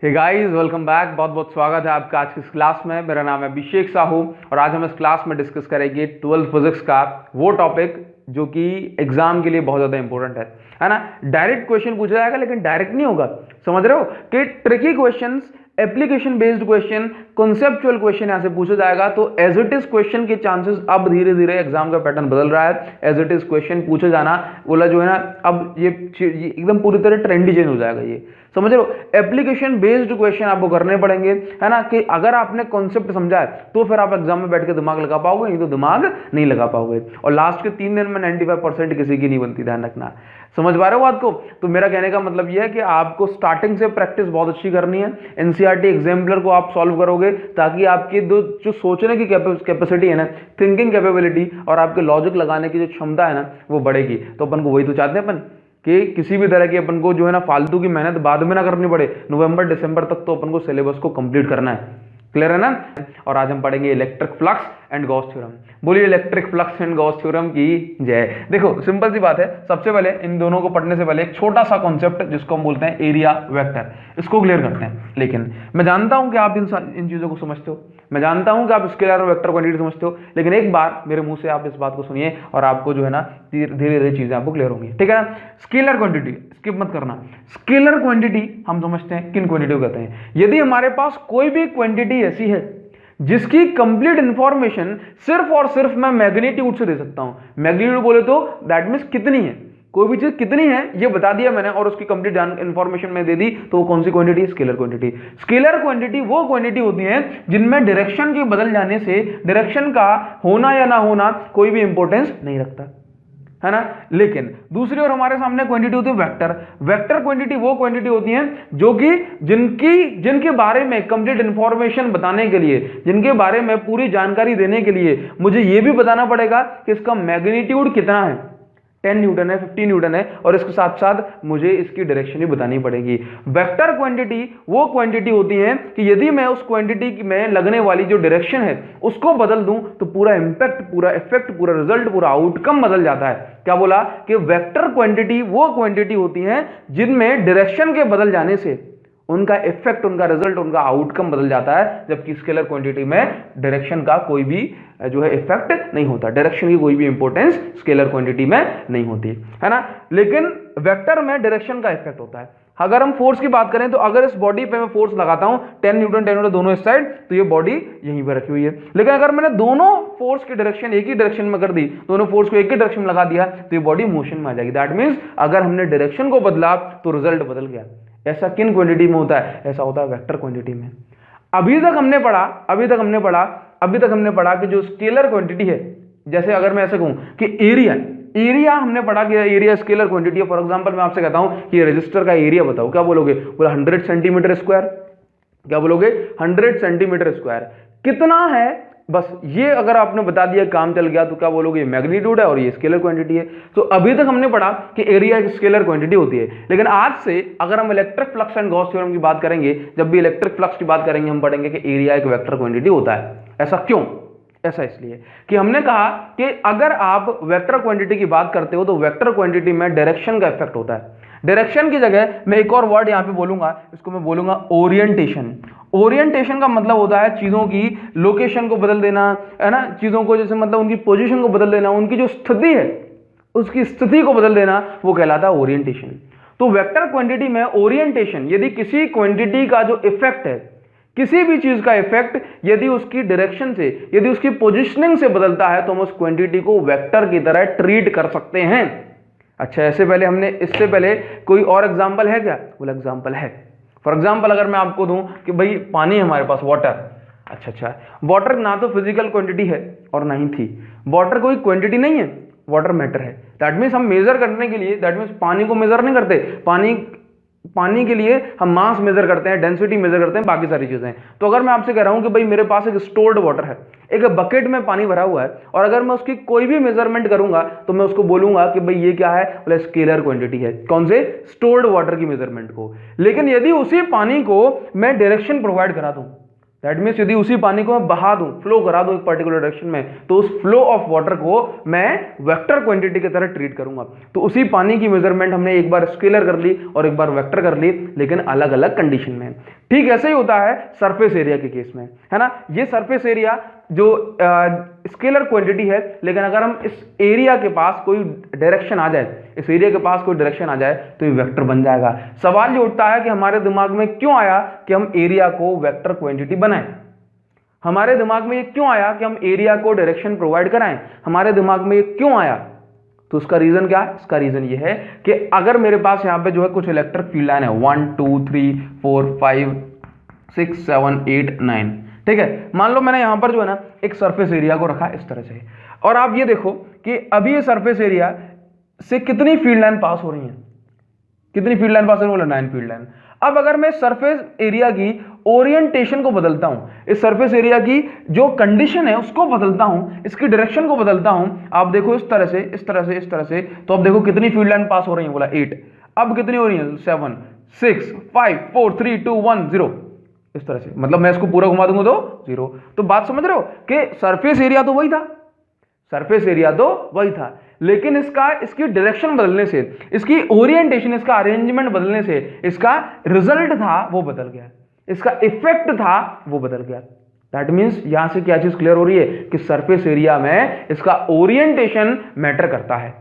Hey guys, welcome back. बहुत बहुत स्वागत है आपका आज की इस क्लास में। मेरा नाम है अभिषेक साहू और आज हम इस क्लास में डिस्कस करेंगे 12th फिजिक्स का वो टॉपिक जो कि एग्जाम के लिए बहुत ज़्यादा इंपॉर्टेंट है ना। डायरेक्ट क्वेश्चन पूछा जाएगा लेकिन डायरेक्ट नहीं होगा, समझ रहे हो कि tricky questions, application based question, conceptual question यहां से पूछा जाएगा। तो एज इट इज क्वेश्चन के चांसेस अब धीरे धीरे एग्जाम का पैटर्न बदल रहा है। एज इट इज क्वेश्चन पूछा जाना बोला जो है ना, अब ये एकदम पूरी तरह ट्रेंडी चेंज हो जाएगा। ये समझ रहे हो, एप्लीकेशन बेस्ड क्वेश्चन आपको करने पड़ेंगे, है ना। कि अगर आपने कॉन्सेप्ट समझा है तो फिर आप एग्जाम में बैठ के दिमाग लगा पाओगे, नहीं तो दिमाग नहीं लगा पाओगे। और लास्ट के 3 दिन में 95% किसी की नहीं बनती, ध्यान रखना। समझ पा रहे हो बात को? तो मेरा कहने का मतलब यह है कि आपको स्टार्टिंग से प्रैक्टिस बहुत अच्छी करनी है। एनसीईआरटी एग्जाम्पलर को आप सॉल्व करोगे ताकि आपकी जो सोचने की कैपेसिटी है ना, थिंकिंग कैपेबिलिटी और आपके लॉजिक लगाने की जो क्षमता है ना, वो बढ़ेगी। तो अपन को वही तो चाहते हैं अपन कि किसी भी तरह की अपन को जो है ना फालतू की मेहनत बाद में ना करनी पड़े। नवंबर दिसंबर तक तो अपन को सिलेबस को कंप्लीट करना है। क्लियर है ना। और आज हम पढ़ेंगे electric flux and Gauss theorem. बोलिए electric flux and Gauss theorem की जय। देखो सिंपल सी बात है, सबसे पहले इन दोनों को पढ़ने से पहले एक छोटा सा कॉन्सेप्ट जिसको हम बोलते हैं एरिया वेक्टर, इसको क्लियर करते हैं। लेकिन मैं जानता हूं कि आप इन चीजों को समझते हो, मैं जानता हूं कि आप स्केलर और वेक्टर क्वांटिटी समझते हो, लेकिन एक बार मेरे मुंह से आप इस बात को सुनिए और आपको जो है ना धीरे धीरे चीजें आपको क्लियर होंगी, ठीक है ना। स्केलर क्वांटिटी स्किप मत करना। स्केलर क्वांटिटी हम समझते हैं किन क्वांटिटी को कहते हैं। यदि हमारे पास कोई भी क्वांटिटी ऐसी है जिसकी कंप्लीट इंफॉर्मेशन सिर्फ और सिर्फ मैं मैग्नीट्यूड से दे सकता हूं। मैग्नीट्यूड बोले तो दैट मींस कितनी है, कोई भी चीज कितनी है ये बता दिया मैंने और उसकी कंप्लीट इंफॉर्मेशन मैं दे दी, तो वो कौन सी क्वांटिटी है? Scalar quantity. स्केलर क्वांटिटी वो क्वांटिटी होती है जिनमें डायरेक्शन के बदल जाने से डायरेक्शन का होना या ना होना कोई भी इंपॉर्टेंस नहीं रखता, है ना। लेकिन दूसरी ओर हमारे सामने क्वांटिटी होती है वेक्टर। वेक्टर क्वांटिटी वो क्वांटिटी होती है जो कि जिनके बारे में कंप्लीट इंफॉर्मेशन बताने के लिए, जिनके बारे में पूरी जानकारी देने के लिए मुझे ये भी बताना पड़ेगा कि इसका मैग्नीट्यूड कितना है, 10 न्यूटन है, 15 न्यूटन है, और इसके साथ साथ मुझे इसकी डायरेक्शन भी बतानी पड़ेगी। वेक्टर क्वांटिटी वो क्वांटिटी होती है कि यदि मैं उस क्वांटिटी में लगने वाली जो डायरेक्शन है उसको बदल दूं तो पूरा इंपैक्ट, पूरा इफेक्ट, पूरा रिजल्ट, पूरा आउटकम बदल जाता है। क्या बोला कि वेक्टर क्वांटिटी वो क्वांटिटी होती है जिनमें डायरेक्शन के बदल जाने से उनका इफेक्ट, उनका रिजल्ट, उनका आउटकम बदल जाता है, जबकि स्केलर क्वांटिटी में डायरेक्शन का कोई भी जो है इफेक्ट नहीं होता, डायरेक्शन की कोई भी इंपॉर्टेंस स्केलर क्वांटिटी में नहीं होती, है ना। लेकिन वेक्टर में डायरेक्शन का इफेक्ट होता है। अगर हम फोर्स की बात करें तो अगर इस बॉडी पे मैं फोर्स लगाता हूं 10 न्यूटन 10 न्यूटन दोनों इस साइड, तो ये बॉडी यहीं पर रखी हुई है। लेकिन अगर मैंने दोनों फोर्स की डायरेक्शन एक ही डायरेक्शन में कर दी, दोनों फोर्स को एक ही डायरेक्शन में लगा दिया, तो ये बॉडी मोशन में आ जाएगी। दैट मींस अगर हमने डायरेक्शन को बदला तो रिजल्ट बदल गया। ऐसा किन क्वांटिटी में होता है? ऐसा होता है वेक्टर क्वांटिटी में। अभी तक हमने पढ़ा कि जो स्केलर क्वांटिटी है, जैसे अगर मैं ऐसे कहूं कि एरिया हमने पढ़ा कि एरिया स्केलर क्वांटिटी है। फॉर एग्जांपल मैं आपसे कहता हूं कि रेजिस्टर का एरिया बताओ, क्या बोलोगे? बोला 100 सेंटीमीटर स्क्वायर। क्या बोलोगे? 100 सेंटीमीटर स्क्वायर। कितना है? बस ये अगर आपने बता दिया, काम चल गया, तो क्या बोलोगे? मैग्नीट्यूड है और ये स्केलर क्वांटिटी है। तो अभी तक हमने पढ़ा कि एरिया एक स्केलर क्वांटिटी होती है। लेकिन आज से अगर हम electric flux and Gauss theorem की बात करेंगे, जब भी इलेक्ट्रिक फ्लक्स की बात करेंगे, हम पढ़ेंगे कि एरिया एक वेक्टर क्वांटिटी होता है। ऐसा क्यों? ऐसा इसलिए कि हमने कहा कि अगर आप वेक्टर क्वांटिटी की बात करते हो तो वेक्टर क्वांटिटी में डायरेक्शन का इफेक्ट होता है। डायरेक्शन की जगह मैं एक और वर्ड यहां पे बोलूंगा, इसको मैं बोलूंगा ओरिएंटेशन। ओरिएंटेशन का मतलब होता है चीजों की लोकेशन को बदल देना, है ना। चीजों को जैसे मतलब उनकी पोजीशन को बदल देना, उनकी जो स्थिति है उसकी स्थिति को बदल देना, वो कहलाता है ओरिएंटेशन। तो वेक्टर क्वांटिटी में ओरिएंटेशन, यदि किसी क्वांटिटी का जो इफेक्ट है, किसी भी चीज का इफेक्ट यदि उसकी डायरेक्शन से, यदि उसकी पोजीशनिंग से बदलता है, तो हम उस क्वांटिटी को वेक्टर की तरह ट्रीट कर सकते हैं। अच्छा, इससे पहले कोई और एग्जांपल है क्या? बोला एग्जांपल है। फॉर एग्जांपल अगर मैं आपको दूं कि भाई पानी है हमारे पास, वाटर। अच्छा, वाटर ना तो फिजिकल क्वांटिटी है और ना ही थी। वाटर कोई क्वांटिटी नहीं है, वाटर मैटर है। दैट मीन्स हम मेजर करने के लिए, दैट मीन्स पानी को मेजर नहीं करते, पानी के लिए हम मास मेजर करते हैं, डेंसिटी मेजर करते हैं, बाकी सारी चीजें। तो अगर मैं आपसे कह रहा हूं कि भाई मेरे पास एक स्टोर्ड वाटर है, एक बकेट में पानी भरा हुआ है, और अगर मैं उसकी कोई भी मेजरमेंट करूंगा तो मैं उसको बोलूंगा कि भाई ये क्या है? बोले स्केलर क्वांटिटी है। कौन से? स्टोर्ड वाटर की मेजरमेंट को। लेकिन यदि उसी पानी को मैं डायरेक्शन प्रोवाइड करा दूं, दैट मीन्स यदि उसी पानी को मैं बहा दूं, फ्लो करा दूं एक पर्टिकुलर डायरेक्शन में, तो उस फ्लो ऑफ वाटर को मैं वेक्टर क्वांटिटी की तरह ट्रीट करूंगा। तो उसी पानी की मेजरमेंट हमने एक बार स्केलर कर ली और एक बार वेक्टर कर ली, लेकिन अलग अलग कंडीशन में। ठीक ऐसे ही होता है सरफेस एरिया के केस में, है ना। ये सरफेस एरिया जो स्केलर क्वांटिटी है, लेकिन अगर हम इस एरिया के पास कोई डायरेक्शन आ जाए, इस एरिया के पास कोई डायरेक्शन आ जाए तो ये वेक्टर बन जाएगा। सवाल ये उठता है कि हमारे दिमाग में क्यों आया कि हम एरिया को वेक्टर क्वांटिटी बनाएं? हमारे दिमाग में ये क्यों आया कि हम एरिया को डायरेक्शन प्रोवाइड कराएं? हमारे दिमाग में ये क्यों आया? तो उसका रीजन क्या है? इसका रीजन ये है कि अगर मेरे पास यहां पे जो है कुछ इलेक्ट्रिक फील्ड लाइन है 1 2 3 4 5 6 7 8 9, ठीक है। मान लो मैंने यहां पर जो है ना एक सरफेस एरिया को रखा इस तरह से, और आप ये देखो कि अभी ये सरफेस एरिया से कितनी फील्ड लाइन पास हो रही है, कितनी फील्ड लाइन पास हो रही है? बोला 9 फील्ड लाइन। अब अगर मैं सरफेस एरिया की ओरिएंटेशन को बदलता हूं, इस सरफेस एरिया की जो कंडीशन है उसको बदलता हूं, इसकी डायरेक्शन को बदलता हूं, आप देखो इस तरह से इस तरह से इस तरह से, तो अब देखो कितनी फील्ड लाइन पास हो रही है? बोला 8। अब कितनी हो रही है? 7 6 5 4 3 2 1 0, इस तरह से। मतलब मैं इसको पूरा घुमा दूंगा तो 0। तो बात समझ रहे हो कि सरफेस एरिया तो वही था, सरफेस एरिया तो वही था, लेकिन इसकी डायरेक्शन बदलने से, इसकी ओरिएंटेशन, इसका अरेंजमेंट बदलने से इसका रिजल्ट था वो बदल गया, इसका इफेक्ट था वो बदल गया। दैट मीन्स यहां से क्या चीज क्लियर हो रही है कि सरफेस एरिया में इसका ओरिएंटेशन मैटर करता है,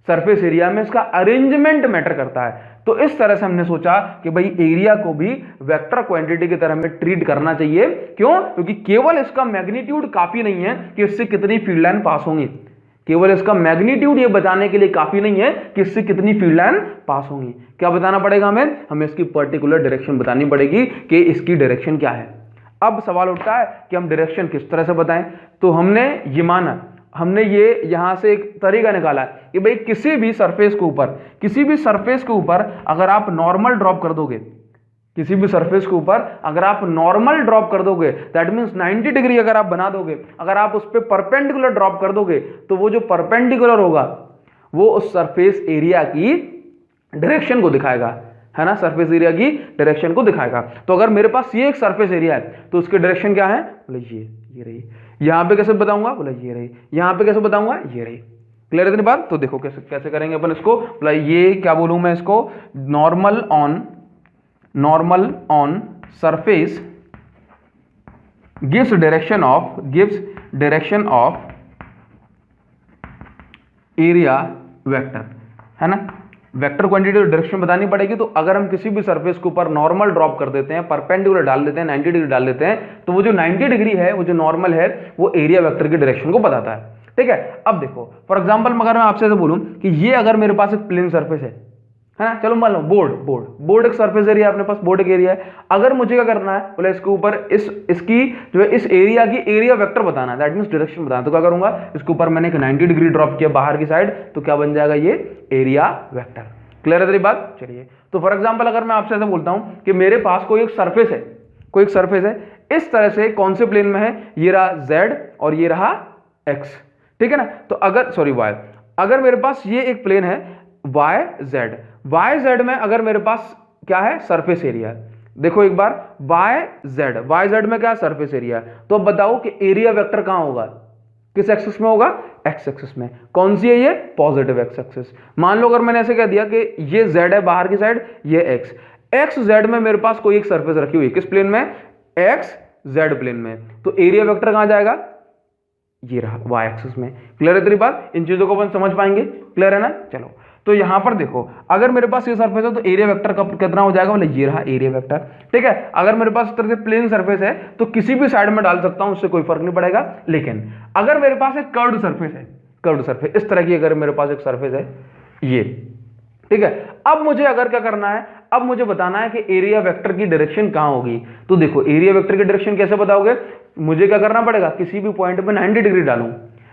सरफेस एरिया में इसका अरेंजमेंट मैटर करता है। तो इस तरह से हमने सोचा कि भाई एरिया को भी वेक्टर क्वांटिटी की तरह हमें ट्रीट करना चाहिए। क्यों? क्योंकि केवल इसका मैग्नीट्यूड काफी नहीं है कि इससे कितनी फील्ड लाइन पास होंगी, केवल इसका मैग्नीट्यूड ये बताने के लिए काफी नहीं है कि इससे कितनी फील्ड लाइन पास होंगी। क्या बताना पड़ेगा हमें इसकी पर्टिकुलर डायरेक्शन बतानी पड़ेगी कि इसकी डायरेक्शन क्या है। अब सवाल उठता है कि हम डायरेक्शन किस तरह से बताएं। तो हमने ये माना, हमने ये यहां से एक तरीका निकाला कि भाई किसी भी सरफेस के ऊपर अगर आप नॉर्मल ड्रॉप कर दोगे, किसी भी सरफेस के ऊपर अगर आप नॉर्मल ड्रॉप कर दोगे, दैट मींस 90 डिग्री अगर आप बना दोगे, अगर आप उस पर परपेंडिकुलर ड्रॉप कर दोगे, तो वो जो परपेंडिकुलर होगा वो उस सरफेस एरिया की डायरेक्शन को दिखाएगा, है ना, सरफेस एरिया की डायरेक्शन को दिखाएगा। तो अगर मेरे पास ये एक सरफेस एरिया है तो उसकी डायरेक्शन क्या है? बोले ये रही। यहां पे कैसे बताऊंगा? बोला ये रही। यहां पे कैसे बताऊंगा? ये रही। क्लियर है इतनी बात? तो देखो कैसे करेंगे अपन इसको। बोला ये क्या बोलूं मैं इसको, normal on surface gives direction of area vector, है ना। वेक्टर क्वांटिटी डायरेक्शन बतानी पड़ेगी। तो अगर हम किसी भी सरफेस के ऊपर नॉर्मल ड्रॉप कर देते हैं, परपेंडिकुलर डाल देते हैं, 90 डिग्री डाल देते हैं, तो वो जो 90 डिग्री है, वो जो नॉर्मल है, वो एरिया वेक्टर की डायरेक्शन को बताता है। ठीक है। अब देखो फॉर एग्जांपल अगर मैं आपसे ऐसे बोलूं कि ये अगर मेरे पास एक प्लेन सरफेस है ना, चलो मान लो बोर्ड एक सरफेस एरिया, अपने पास बोर्ड एक एरिया है। अगर मुझे क्या करना है, बोले इसके ऊपर इसकी जो है इस एरिया की एरिया वेक्टर बताना है, दैट मींस डायरेक्शन बताना। तो क्या करूंगा, इसके ऊपर मैंने एक 90 डिग्री ड्रॉप किया बाहर की साइड, तो क्या बन जाएगा, ये एरिया वेक्टर। क्लियर है तेरी बात? चलिए, तो फॉर एग्जांपल अगर मैं आपसे ऐसा बोलता हूं कि मेरे पास कोई एक सरफेस है, इस तरह से कौन से प्लेन में है, ये रहा z और ये रहा x, ठीक है ना। तो अगर y, अगर मेरे पास ये एक प्लेन है yz में, अगर मेरे पास क्या है, सरफेस एरिया। देखो एक बार yz में क्या सरफेस एरिया, तो अब बताओ कि एरिया वेक्टर कहां होगा, किस एक्सिस में होगा, एक्स एक्सिस में। कौन सी है ये, पॉजिटिव एक्स एक्सिस। मान लो अगर मैंने ऐसे कह दिया कि ये z है बाहर की साइड, ये एक्स z में मेरे पास कोई एक सरफेस रखी हुई है, किस प्लेन में, एक्स जेड प्लेन में, तो एरिया वेक्टर कहां जाएगा, ये रहा y एक्सिस में। क्लियर है तेरी बात? इन चीजों को अपन समझ पाएंगे, क्लियर है ना। चलो, तो यहां पर देखो, अगर मेरे पास ये सरफेस है तो एरिया वेक्टर का कितना हो जाएगा, बोले ये रहा एरिया वेक्टर, ठीक है। अगर मेरे पास इस तरह से प्लेन सरफेस है तो किसी भी साइड में डाल सकता हूं, उससे कोई फर्क नहीं पड़ेगा। लेकिन अगर मेरे पास एक कर्व्ड सरफेस इस तरह की, अगर मेरे पास एक सरफेस है ये, ठीक है। अब मुझे अगर क्या करना है, अब मुझे बताना है कि एरिया वेक्टर की डायरेक्शन कहां होगी। तो देखो एरिया वेक्टर की डायरेक्शन कैसे बताओगे, मुझे क्या करना पड़ेगा, किसी भी पॉइंट पे 90 डिग्री डालूं,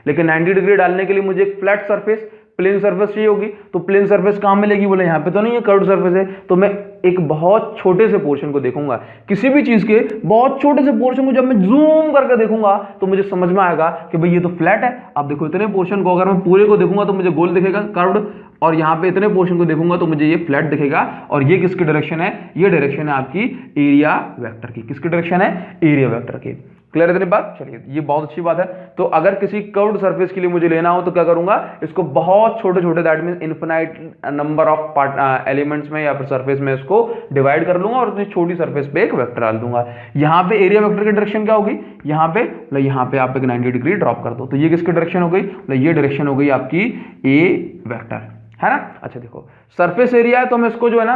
लेकिन 90 डिग्री डालने के लिए मुझे एक फ्लैट सरफेस प्लेन सरफेस चाहिए होगी, तो प्लेन सरफेस कहाँ मिलेगी, बोले यहाँ पे तो नहीं है, कर्व्ड सरफेस है, तो मैं एक बहुत छोटे से पोर्शन को देखूंगा, किसी भी चीज के बहुत छोटे से पोर्शन को जब मैं जूम करके देखूंगा तो मुझे समझ में आएगा कि भाई ये तो फ्लैट है। अब देखो इतने पोर्शन को अगर मैं पूरे को देखूंगा तो मुझे गोल दिखेगा कर्व्ड, और यहाँ पे इतने पोर्शन को देखूंगा तो मुझे ये फ्लैट दिखेगा। और ये किसकी डायरेक्शन है, ये डायरेक्शन है आपकी एरिया वेक्टर की। किसकी डायरेक्शन है, एरिया वेक्टर की। क्लियर है इतनी बात, चलिए ये बहुत अच्छी बात है। तो अगर किसी कर्व्ड सरफेस के लिए मुझे लेना हो तो क्या करूंगा, इसको बहुत छोटे छोटे, that means infinite number of part elements में या फिर सरफेस में इसको डिवाइड कर लूंगा और उतनी छोटी सरफेस पे एक वेक्टर डाल दूंगा। यहाँ पे एरिया वेक्टर की डायरेक्शन क्या होगी, यहाँ पे आप एक 90 डिग्री ड्रॉप कर दो, तो ये किसकी डायरेक्शन हो गई, ये डायरेक्शन हो गई आपकी ए वेक्टर, है ना। अच्छा देखो सरफेस एरिया है तो मैं इसको जो है ना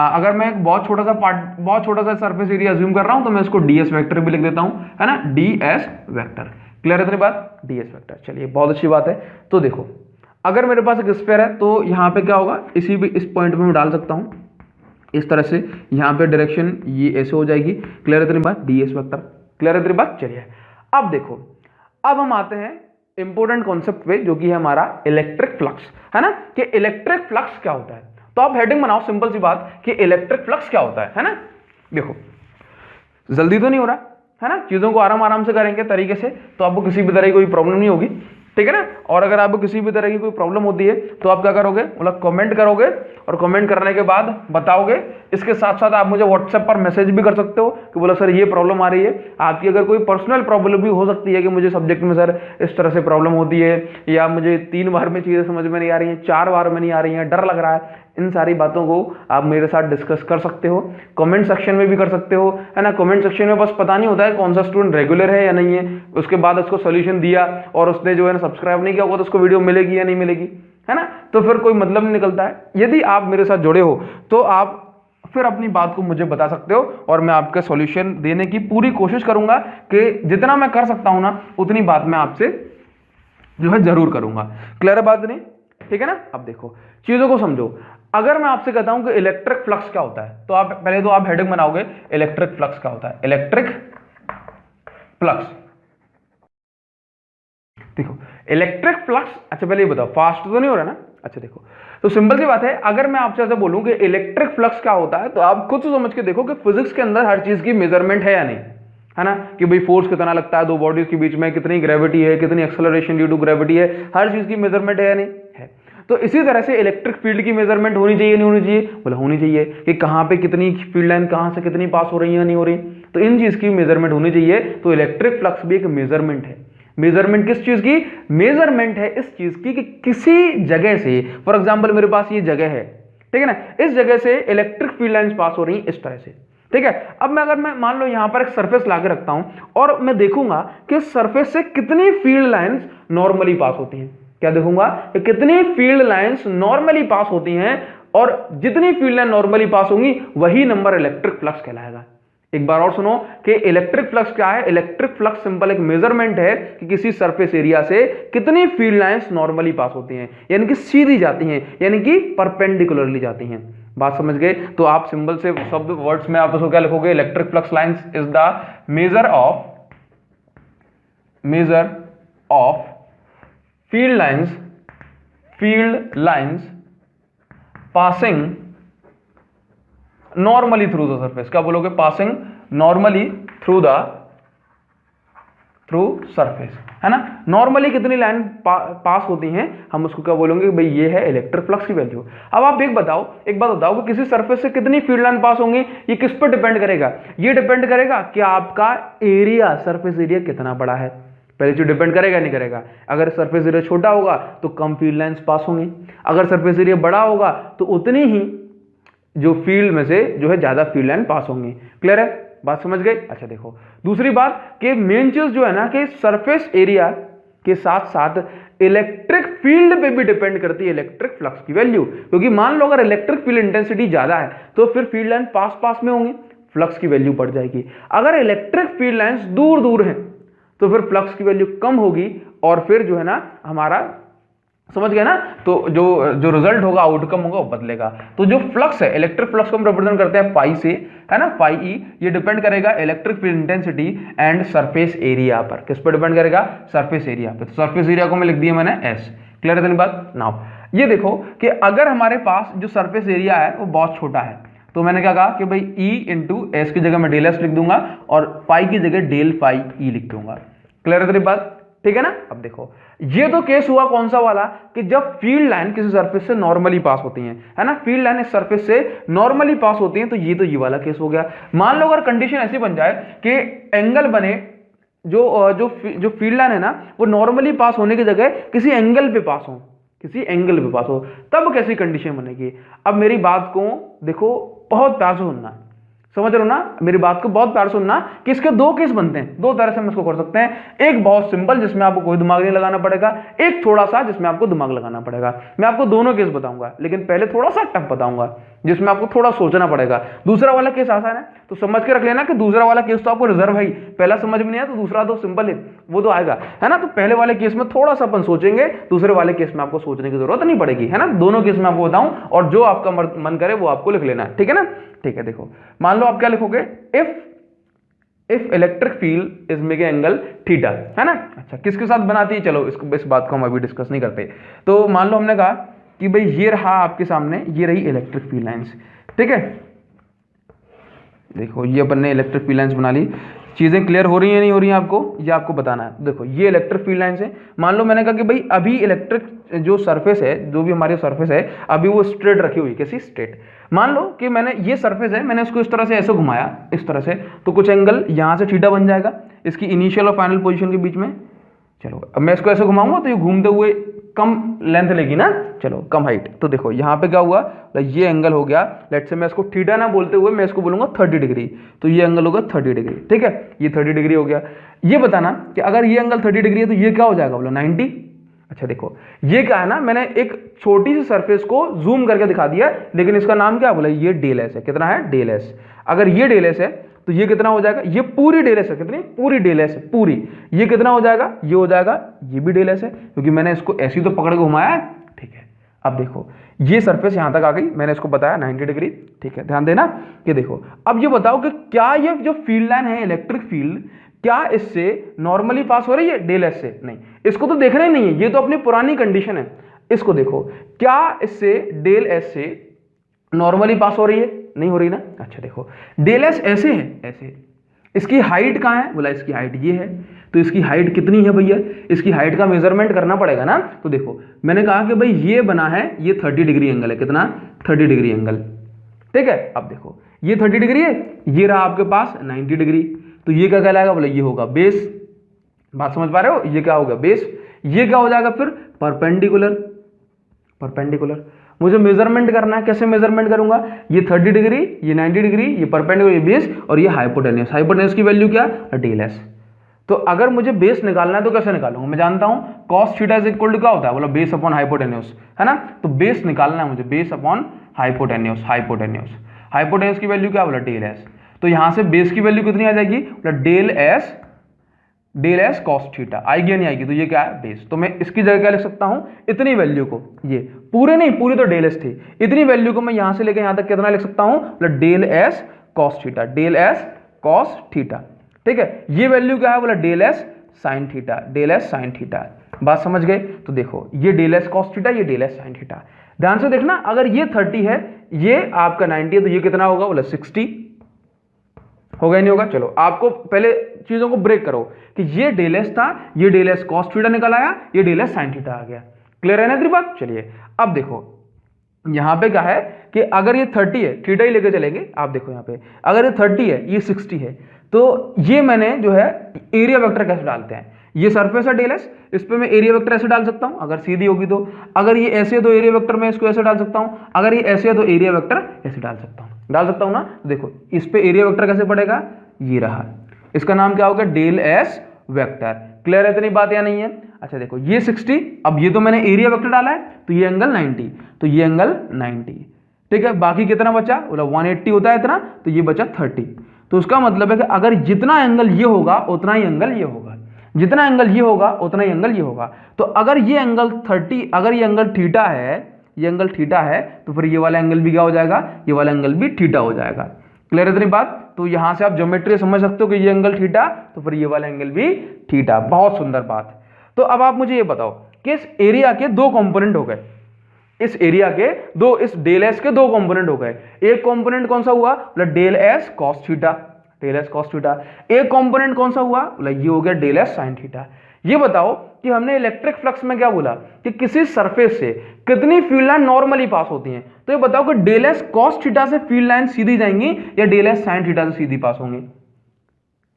अगर मैं एक बहुत छोटा सा सरफेस एरिया अज्यूम कर रहा हूं तो मैं इसको ds वेक्टर भी लिख देता हूं, है ना, ds वेक्टर। क्लियर है इतनी बात, ds वेक्टर। चलिए बहुत अच्छी बात है। तो देखो अगर मेरे पास एक स्फीयर है तो यहाँ पे क्या होगा, इस पॉइंट पे मैं डाल सकता हूँ इस तरह से, यहाँ पे डायरेक्शन ये ऐसे हो जाएगी। क्लियर है इतनी बात, ds वेक्टर। क्लियर है इतनी बात। चलिए अब देखो, अब हम आते हैं इंपॉर्टेंट कॉन्सेप्ट पे जो कि है हमारा इलेक्ट्रिक फ्लक्स, है ना, कि इलेक्ट्रिक फ्लक्स क्या होता है। तो आप हेडिंग बनाओ सिंपल सी बात कि इलेक्ट्रिक फ्लक्स क्या होता है ना। देखो जल्दी तो नहीं हो रहा है ना, चीजों को आराम आराम से करेंगे तरीके से तो आपको किसी भी तरह की कोई प्रॉब्लम नहीं होगी, ठीक है ना। और अगर आपको किसी भी तरह की कोई प्रॉब्लम होती है तो आप क्या करोगे, मतलब कमेंट करोगे और कमेंट करने के बाद बताओगे। इसके साथ साथ आप मुझे व्हाट्सएप पर मैसेज भी कर सकते हो कि बोला सर ये प्रॉब्लम आ रही है। आपकी अगर कोई पर्सनल प्रॉब्लम भी हो सकती है कि मुझे सब्जेक्ट में सर इस तरह से प्रॉब्लम होती है, या मुझे 3 बार में चीज़ें समझ में नहीं आ रही हैं, 4 बार में नहीं आ रही हैं, डर लग रहा है, इन सारी बातों को आप मेरे साथ डिस्कस कर सकते हो। कमेंट सेक्शन में भी कर सकते हो, है ना। कमेंट सेक्शन में बस पता नहीं होता है कौन सा स्टूडेंट रेगुलर है या नहीं है, उसके बाद उसको सोल्यूशन दिया और उसने जो है ना सब्सक्राइब नहीं किया होगा तो उसको वीडियो मिलेगी या नहीं मिलेगी, है ना। तो फिर कोई मतलब नहीं निकलता है। यदि आप मेरे साथ जुड़े हो तो आप फिर अपनी बात को मुझे बता सकते हो और मैं आपका सॉल्यूशन देने की पूरी कोशिश करूंगा कि जितना मैं कर सकता हूं ना उतनी बात मैं आपसे जो है जरूर करूंगा। क्लियर है बात नहीं, ठीक है ना। अब देखो चीजों को समझो। अगर मैं आपसे कहता हूं कि इलेक्ट्रिक फ्लक्स क्या होता है तो आप पहले तो आप हेडिंग बनाओगे इलेक्ट्रिक फ्लक्स क्या होता है, इलेक्ट्रिक फ्लक्स। देखो इलेक्ट्रिक फ्लक्स, अच्छा पहले ये बताओ फास्ट तो नहीं हो रहा ना। अच्छा देखो तो सिंपल सी बात है, अगर मैं आपसे ऐसे बोलूं कि इलेक्ट्रिक फ्लक्स क्या होता है तो आप खुद से समझ के देखो कि फिजिक्स के अंदर हर चीज की मेजरमेंट है या नहीं, है ना, कि भाई फोर्स कितना लगता है दो बॉडीज के बीच में, कितनी ग्रेविटी है, कितनी एक्सेलरेशन ड्यू टू ग्रेविटी है, हर चीज की मेजरमेंट है या नहीं है। तो इसी तरह से इलेक्ट्रिक फील्ड की मेजरमेंट होनी चाहिए नहीं होनी चाहिए, बोला होनी चाहिए कि कहां पे कितनी फील्ड लाइन कहां से कितनी पास हो रही है नहीं हो रही, तो इन चीज की मेजरमेंट होनी चाहिए। तो इलेक्ट्रिक फ्लक्स भी एक मेजरमेंट है। मेजरमेंट किस चीज की, मेजरमेंट है इस चीज की कि किसी जगह से, फॉर एग्जांपल मेरे पास ये जगह है, ठीक है ना, इस जगह से इलेक्ट्रिक फील्ड लाइंस पास हो रही हैं इस तरह से, ठीक है। अब मैं अगर मैं मान लो यहां पर एक सरफेस लाके रखता हूं और मैं देखूंगा कि सरफेस से कितनी फील्ड लाइंस नॉर्मली पास होती हैं, क्या देखूंगा कि कितनी फील्ड लाइंस नॉर्मली पास होती हैं, और जितनी फील्ड लाइन नॉर्मली पास होंगी वही नंबर इलेक्ट्रिक फ्लक्स कहलाएगा। एक बार और सुनो कि इलेक्ट्रिक फ्लक्स क्या है। इलेक्ट्रिक फ्लक्स सिंपल एक मेजरमेंट है कि किसी सरफेस एरिया से कितनी फील्ड लाइंस नॉर्मली पास होती हैं, यानी कि सीधी जाती हैं, यानी कि परपेंडिकुलरली जाती हैं। बात समझ गए। तो आप सिंबल से शब्द वर्ड्स में आप उसको क्या लिखोगे, electric flux lines is the measure of field lines passing normally through the surface. क्या बोलोगे, पासिंग नॉर्मली थ्रू सरफेस, है ना। नॉर्मली कितनी लाइन पास होती हैं हम उसको क्या बोलेंगे, भाई ये है इलेक्ट्रिक फ्लक्स की वैल्यू। अब आप एक बात बताओ कि किसी सरफेस से कितनी फील्ड लाइन पास होंगी, ये किस पर डिपेंड करेगा, ये डिपेंड करेगा कि आपका एरिया, सरफेस एरिया कितना बड़ा है। पहले जो डिपेंड करेगा नहीं करेगा, अगर सरफेस एरिया छोटा होगा तो कम फील्ड लाइंस पास होंगी, अगर सरफेस एरिया बड़ा होगा तो उतनी ही जो फील्ड में से जो है ज्यादा फील्ड लाइन पास होंगी। क्लियर है, बात समझ गए। अच्छा देखो दूसरी बात कि मेन चीज जो है ना कि सरफेस एरिया के साथ साथ इलेक्ट्रिक फील्ड पे भी डिपेंड करती है इलेक्ट्रिक फ्लक्स की वैल्यू, क्योंकि मान लो अगर इलेक्ट्रिक फील्ड इंटेंसिटी ज्यादा है तो फिर फील्ड लाइन पास में होंगी, फ्लक्स की वैल्यू बढ़ जाएगी। अगर इलेक्ट्रिक फील्ड लाइंस दूर हैं तो फिर फ्लक्स की वैल्यू कम होगी और फिर जो है ना हमारा, समझ गए ना, तो जो रिजल्ट होगा, आउटकम होगा वो बदलेगा। तो जो फ्लक्स है, इलेक्ट्रिक फ्लक्स को हम रिप्रेजेंट करते हैं फाई से, है ना, फाई ई। ये डिपेंड करेगा electric field intensity and surface area पर। किस पर डिपेंड करेगा, सरफेस एरिया पे। तो सरफेस एरिया को मैं लिख दिया मैंने एस। क्लियर है बात। नाउ ये देखो कि अगर हमारे पास जो सरफेस एरिया है वो बहुत छोटा है, तो मैंने क्या कहा कि भाई E इंटू एस की जगह मैं डेल एस लिख दूंगा और फाई की जगह डेल फाई ई लिख दूंगा। क्लियर है तेरी बात? ठीक है ना। अब देखो ये तो केस हुआ कौन सा वाला कि जब फील्ड लाइन किसी सरफेस से नॉर्मली पास होती है ना, फील्ड लाइन इस सरफेस से नॉर्मली पास होती है, तो ये वाला केस हो गया। मान लो अगर कंडीशन ऐसी बन जाए कि एंगल बने, जो फील्ड लाइन है ना वो नॉर्मली पास होने की जगह किसी एंगल पे पास हो, किसी एंगल पे पास हो, तब कैसी कंडीशन बनेगी। अब मेरी बात को देखो बहुत प्यार से सुनना, समझ रहे हो ना, मेरी बात को बहुत प्यार सुनना कि इसके दो केस बनते हैं, दो तरह से हम इसको कर सकते हैं। एक बहुत सिंपल जिसमें आपको कोई दिमाग नहीं लगाना पड़ेगा, एक थोड़ा सा जिसमें आपको दिमाग लगाना पड़ेगा। मैं आपको दोनों केस बताऊंगा, लेकिन पहले थोड़ा सा टफ बताऊंगा जिसमें आपको थोड़ा सोचना पड़ेगा। दूसरा वाला केस आसान है तो समझ के रख लेना कि दूसरा वाला केस तो आपको रिजर्व है, पहला समझ में नहीं आया तो दूसरा तो सिंपल है, वो तो आएगा, है ना। तो पहले वाले केस में थोड़ा सा अपन सोचेंगे, दूसरे वाले केस में आपको सोचने की जरूरत नहीं पड़ेगी, है ना। दोनों केस में आपको बताऊं और जो आपका मन करे वो आपको लिख लेना है, ठीक है ना। ठीक है, देखो मान लो आप क्या लिखोगे, if electric field is making angle theta, है ना। अच्छा किसके साथ बनाती है, चलो इस बात को हम अभी डिस्कस नहीं करते। तो मान लो हमने कहा कि भाई ये रहा आपके सामने, ये रही इलेक्ट्रिक फील्ड लाइंस, ठीक है। देखो ये अपन ने इलेक्ट्रिक फील्ड लाइंस बना ली, चीजें क्लियर हो रही है नहीं हो रही है आपको, ये आपको बताना है। देखो ये इलेक्ट्रिक फील्ड लाइंस है, मान लो मैंने कहा कि भाई अभी इलेक्ट्रिक जो सरफेस है, जो भी हमारी सरफेस है अभी वो स्ट्रेट रखी हुई, कैसी स्ट्रेट। मान लो कि मैंने ये सरफेस है, मैंने इसको इस तरह से ऐसे घुमाया, इस तरह से, तो कुछ एंगल यहां से थीटा बन जाएगा इसकी इनिशियल और फाइनल पोजीशन के बीच में। चलो अब मैं इसको ऐसे घुमाऊंगा तो ये घूमते हुए कम लेंथ लेगी ना, चलो कम हाइट। तो देखो यहाँ पे क्या हुआ, ये एंगल हो गया, लेट्स से मैं इसको थीटा ना बोलते हुए मैं इसको बोलूंगा 30 डिग्री, तो ये एंगल होगा 30 डिग्री, ठीक है, ये 30 डिग्री हो गया। ये बताना कि अगर ये एंगल 30 डिग्री है तो ये क्या हो जाएगा, बोलो 90। अच्छा देखो ये क्या है ना, मैंने एक छोटी सी सरफेस को जूम करके दिखा दिया, लेकिन इसका नाम क्या बोला, ये डेल एस है। कितना है, डेल एस। अगर ये डेल एस है तो ये कितना हो जाएगा, ये पूरी डेल एस है, कितनी, पूरी डेल एस है पूरी। ये कितना हो जाएगा, ये हो जाएगा, ये भी डेल एस है, क्योंकि मैंने इसको ऐसे ही तो पकड़ के घुमाया है, ठीक है। अब देखो ये सरफेस यहां तक आ गई, मैंने इसको बताया 90 डिग्री, ठीक है, ध्यान देना कि देखो अब ये बताओ कि क्या ये जो फील्ड लाइन है इलेक्ट्रिक फील्ड, क्या इससे नॉर्मली पास हो रही है डेल एस से, नहीं, इसको तो देखना ही नहीं है, ये तो अपनी पुरानी कंडीशन है। इसको देखो क्या इससे डेल एस से नॉर्मली पास हो रही है, नहीं हो रही ना। अच्छा देखो डेल एस ऐसे है, ऐसे, इसकी हाइट कहाँ है, बोला इसकी हाइट ये है, तो इसकी हाइट कितनी है भैया, इसकी हाइट का मेजरमेंट करना पड़ेगा ना। तो देखो मैंने कहा कि भाई ये बना है, ये 30 डिग्री एंगल है, कितना, 30 डिग्री एंगल, ठीक है। अब देखो ये 30 डिग्री है, ये रहा आपके पास 90 डिग्री, तो ये क्या कहलाएगा, बोले ये होगा बेस। बात समझ पा रहे हो, ये क्या होगा, बेस। ये क्या हो जाएगा फिर, परपेंडिकुलर। परपेंडिकुलर मुझे मेजरमेंट करना है, कैसे मेजरमेंट करूंगा, ये 30 डिग्री, ये 90 डिग्री, ये परपेंडिकुलर, ये बेस, और ये हाइपोटेन्यूस। हाइपोटेन्यूस की वैल्यू क्या, डेल एस। तो अगर मुझे बेस निकालना है तो कैसे निकालूंगा, मैं जानता हूं cos theta is equal to क्या होता है, बोला बेस अपॉन हाइपोटेन्यूस, है ना। तो बेस निकालना है मुझे, base upon hypotenuse. Hypotenuse hypotenuse की वैल्यू क्या, बोला डेल एस। तो यहां से बेस की वैल्यू कितनी आ जाएगी, बोला डेल एस कॉस थीटा, आएगी या नहीं आएगी, तो ये क्या है, बेस। तो मैं इसकी जगह क्या लिख सकता हूं, इतनी वैल्यू को, ये पूरे नहीं, पूरी तो डेल एस थी, इतनी वैल्यू को मैं यहां से लेकर यहां तक कितना लिख सकता हूं, बोला del S cos theta, del S cos theta, ठीक है। ये वैल्यू क्या है, बोला del S sine theta, del S sine theta. बात समझ गए। तो देखो ये डेल एस कॉस थीटा, ये डेल एस साइन थीटा। ध्यान से देखना, अगर ये 30 है, ये आपका 90 है, तो ये कितना होगा, बोला 60 होगा, नहीं होगा। चलो आपको पहले चीजों को ब्रेक करो कि ये डेल एस था, ये डेल एस कॉस थीटा निकल आया, ये डेल एस साइन थीटा आ गया। क्लियर है ना तेरी बात। चलिए अब देखो यहां पे क्या है कि अगर ये 30 है, थीटा ही लेके चलेंगे, आप देखो यहां पे अगर ये 30 है, ये 60 है, तो ये मैंने जो है एरिया वेक्टर कैसे डालते हैं, ये सरफेस है डेल एस, इस पे मैं एरिया वेक्टर ऐसे डाल सकता हूं, अगर सीधी होगी तो। अगर ये ऐसे है तो एरिया वेक्टर मैं इसको ऐसे डाल सकता हूं, अगर ये ऐसे है तो एरिया वेक्टर ऐसे डाल सकता हूं ना। तो देखो इस पे एरिया वेक्टर कैसे पड़ेगा, ये रहा, इसका नाम क्या होगा, डेल एस वेक्टर। क्लियर है इतनी बात या नहीं है। अच्छा देखो ये 60, अब ये तो मैंने एरिया वेक्टर डाला है, तो ये एंगल 90, तो ये एंगल 90, ठीक है। बाकी कितना बचा, बोला 180 होता है इतना, तो ये बचा 30। तो उसका मतलब है कि अगर जितना एंगल ये होगा उतना ही एंगल ये होगा, जितना एंगल ये होगा उतना ही एंगल ये होगा। तो अगर ये एंगल 30, अगर ये एंगल थीटा है, ये एंगल थीटा है, तो फिर ये वाला एंगल भी क्या हो जाएगा, ये वाला एंगल भी थीटा हो जाएगा। क्लियर है इतनी बात। तो यहां से आप ज्योमेट्री समझ सकते हो कि ये एंगल थीटा, तो फिर ये वाला एंगल भी थीटा। बहुत सुंदर बात। तो अब आप मुझे ये बताओ कि इस एरिया के दो कंपोनेंट हो गए, इस एरिया के दो, इस डेल एस के दो कंपोनेंट हो गए। एक कंपोनेंट कौन सा हुआ, बोला del S cos theta, del S cos theta. एक कंपोनेंट कौन सा हुआ, बोला ये हो गया डेल एस साइन थीटा। ये बताओ कि हमने इलेक्ट्रिक फ्लक्स में क्या बोला कि किसी सरफेस से कितनी फील्ड लाइन नॉर्मली पास होती हैं। तो ये बताओ कि डेल एस कॉस थीटा से फील्ड लाइन सीधी जाएंगी या डेल एस साइन थीटा से सीधी पास होंगी,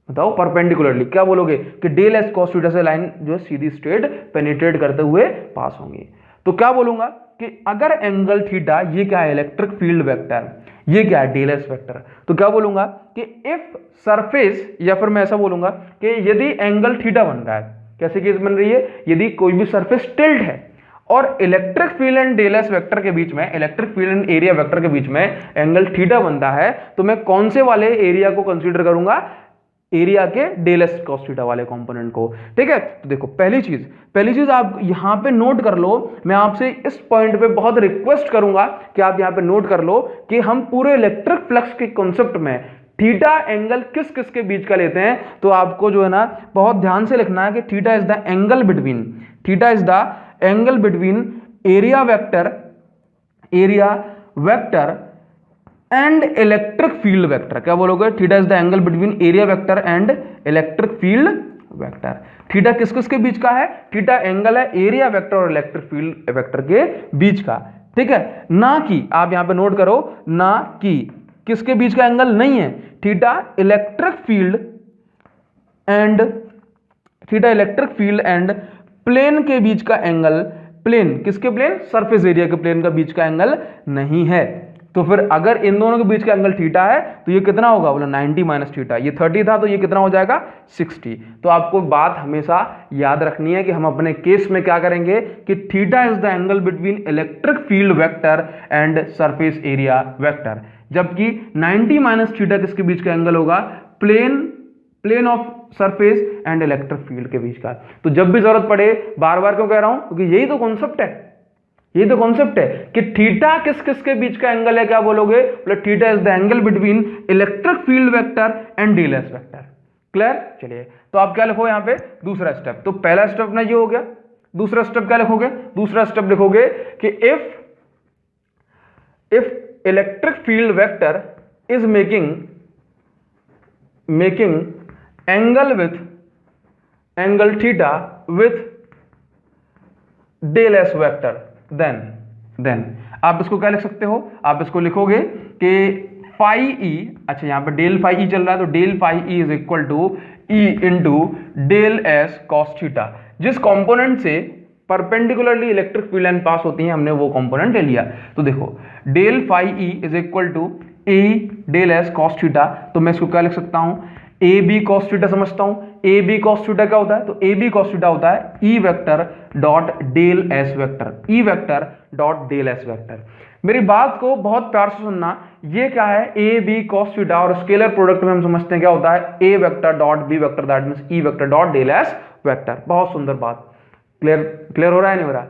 बताओ परपेंडिकुलरली। क्या बोलोगे कि डेल एस कॉस थीटा से लाइन जो है सीधी स्ट्रेट पेनिट्रेट करते हुए पास होंगी। तो क्या बोलूंगा कि अगर एंगल थीटा, ये क्या है इलेक्ट्रिक फील्ड वेक्टर, ये क्या है डेल एस वेक्टर, तो क्या बोलूंगा कि इफ सरफेस, या फिर मैं ऐसा बोलूंगा कि यदि एंगल थीटा बन रहा है, कैसे केस बन रही है, यदि कोई भी सरफेस टिल्ट है और electric field and del S vector के बीच में, electric field and area vector के बीच में एंगल थीटा बनता है, तो मैं कौन से वाले एरिया को कंसीडर करूंगा, एरिया के डेल एस कॉस थीटा वाले कंपोनेंट को। ठीक है, तो देखो पहली चीज आप यहां पे नोट कर लो। मैं आपसे इस पॉइंट पे बहुत रिक्वेस्ट करूंगा कि आप यहां पे नोट कर लो कि हम पूरे इलेक्ट्रिक फ्लक्स के कॉन्सेप्ट में थीटा एंगल किस किस के बीच का लेते हैं। तो आपको जो है ना बहुत ध्यान से लिखना है कि theta is the angle between, theta is the angle between area vector and electric field vector. क्या बोलोगे, theta is the angle between area vector and electric field vector. Theta किस किस के बीच का है, थीटा एंगल है एरिया वेक्टर और इलेक्ट्रिक फील्ड वेक्टर के बीच का। ठीक है, ना कि आप यहां पे नोट करो, ना कि किसके बीच का एंगल नहीं है, theta electric field and plane के बीच का एंगल, प्लेन किसके प्लेन, सरफेस एरिया के प्लेन का बीच का एंगल नहीं है। तो फिर अगर इन दोनों के बीच का एंगल थीटा है तो ये कितना होगा, बोला 90 माइनस थीटा। ये 30 था तो ये कितना हो जाएगा 60। तो आपको बात हमेशा याद रखनी है कि हम अपने केस में क्या करेंगे कि theta is the angle between electric field vector and surface area vector, जबकि 90 माइनस थीटा किसके बीच का एंगल होगा, plane of surface and electric field के बीच का। तो जब भी जरूरत पड़े, बार बार क्यों कह रहा हूं, क्योंकि यही तो कॉन्सेप्ट है, ये तो कॉन्सेप्ट है कि थीटा किस किस के बीच का एंगल है। क्या बोलोगे, बोले theta is the angle between electric field vector and del S vector. Clear. चलिए तो आप क्या लिखो यहां पे, दूसरा स्टेप। तो पहला स्टेप ना ये हो गया, दूसरा स्टेप क्या लिखोगे, दूसरा स्टेप लिखोगे कि if electric field vector is making angle theta with del S vector, then आप इसको क्या लिख सकते हो, आप इसको लिखोगे कि फाई ई, अच्छा यहां पे डेल फाई ई चल रहा है, तो del phi E is equal to E into del S cos theta. जिस कंपोनेंट से perpendicularly electric field line pass होती है हमने वो कंपोनेंट ले लिया। तो देखो del phi E is equal to A del S cos theta. तो मैं इसको क्या लिख सकता हूं, ए बी कॉस थीटा समझता हूं। ए बी कॉस थीटा क्या होता है, तो ए बी कॉस थीटा होता है E vector dot del S vector, E vector dot del S vector. मेरी बात को बहुत प्यार से सुनना, ये क्या है, ए बी कॉस थीटा, और स्केलर प्रोडक्ट में हम समझते हैं क्या होता है, A vector dot B vector, that means E vector dot del S vector. बहुत सुंदर बात, क्लियर हो रहा है नहीं हो रहा,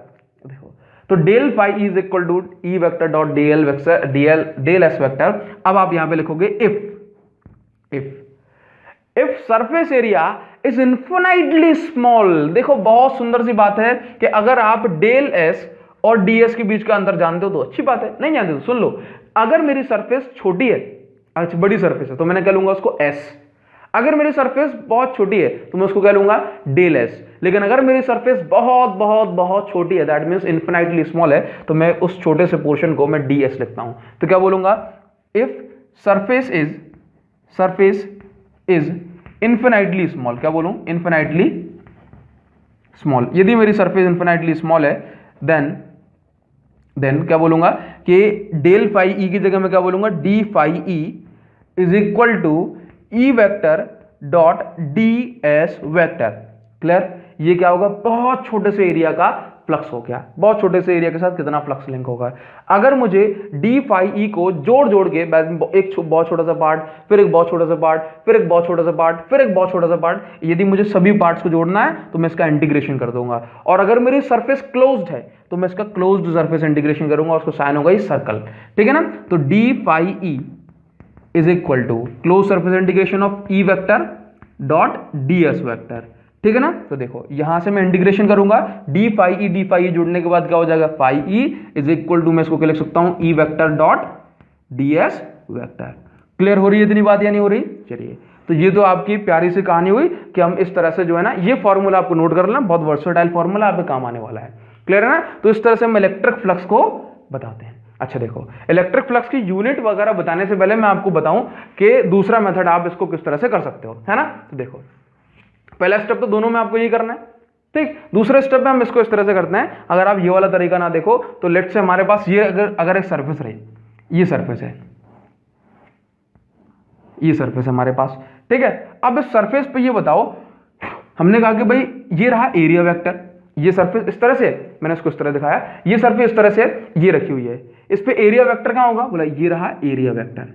देखो तो del phi is equal to E vector dot del S vector. अब आप यहां पे लिखोगे if surface area is infinitely small. देखो बहुत सुंदर सी बात है कि अगर आप डेल एस और ds के बीच का अंतर जानते हो तो अच्छी बात है, नहीं जानते तो सुन लो। अगर मेरी सरफेस छोटी है, अच्छा बड़ी सरफेस है, तो मैंने क्या लूंगा उसको s। अगर मेरी सरफेस बहुत छोटी है तो मैं उसको क्या लूंगा डेल एस। लेकिन अगर मेरी सरफेस बहुत बहुत बहुत छोटी है, दैट मींस इन्फिनाइटली स्मॉल है, तो मैं उस छोटे से पोर्शन को मैं ds लिखता हूं। तो क्या बोलूंगा, if surface is infinitely small, क्या बोलूं, इन्फिनाइटली स्मॉल। यदि मेरी सरफेस इन्फिनाइटली स्मॉल है देन क्या बोलूंगा कि डेल फाई ई की जगह मैं क्या बोलूंगा, D phi E is equal to E vector dot D S vector. Clear. ये क्या होगा, बहुत छोटे से एरिया का फ्लक्स हो गया, बहुत छोटे से एरिया के साथ कितना फ्लक्स लिंक होगा। अगर मुझे डी फाई ई को जोड़ के एक बहुत छोटा सा पार्ट, फिर एक बहुत छोटा सा पार्ट, फिर एक बहुत छोटा सा पार्ट, फिर एक बहुत छोटा सा पार्ट, यदि मुझे सभी पार्ट्स को जोड़ना है तो मैं इसका इंटीग्रेशन कर दूंगा। और अगर मेरी सरफेस क्लोज्ड है तो मैं इसका क्लोज्ड सरफेस इंटीग्रेशन करूंगा, उसको साइन होगा ये सर्कल। ठीक है ना। तो D phi E is equal to close surface integration of E vector dot D S vector. ठीक है ना। तो देखो यहां से मैं इंटीग्रेशन करूंगा, डी फाई ई जुड़ने के बाद क्या हो जाएगा, phi E is equal to, मैं इसको क्या लिख सकता हूं, E vector dot D S vector. Clear हो रही है इतनी बात या नहीं हो रही? चलिए, तो ये तो आपकी प्यारी सी कहानी हुई कि हम इस तरह से जो है ना, ये फॉर्मूला आपको नोट कर लेना, बहुत वर्सेटाइल फॉर्मूला आपके काम आने वाला है। क्लियर है ना। तो इस तरह से हम इलेक्ट्रिक फ्लक्स को बताते हैं। अच्छा देखो, इलेक्ट्रिक फ्लक्स की यूनिट वगैरह बताने से पहले मैं आपको बताऊं कि दूसरा मेथड आप इसको किस तरह से कर सकते हो, है ना। तो देखो पहला स्टेप तो दोनों में आपको ये करना है, ठीक। दूसरे स्टेप में हम इसको इस तरह से करते हैं, अगर आप ये वाला तरीका ना देखो तो लेट से हमारे पास ये अगर एक सरफेस रही, ये सरफेस है, ये सरफेस है हमारे पास, ठीक है। अब इस सरफेस पे ये बताओ, हमने कहा कि भाई ये रहा एरिया वेक्टर, ये सरफेस इस तरह से, मैंने इसको इस तरह दिखाया, ये सरफेस इस तरह से ये रखी हुई है, इस पे एरिया वेक्टर कहां होगा, बोला ये रहा एरिया वेक्टर,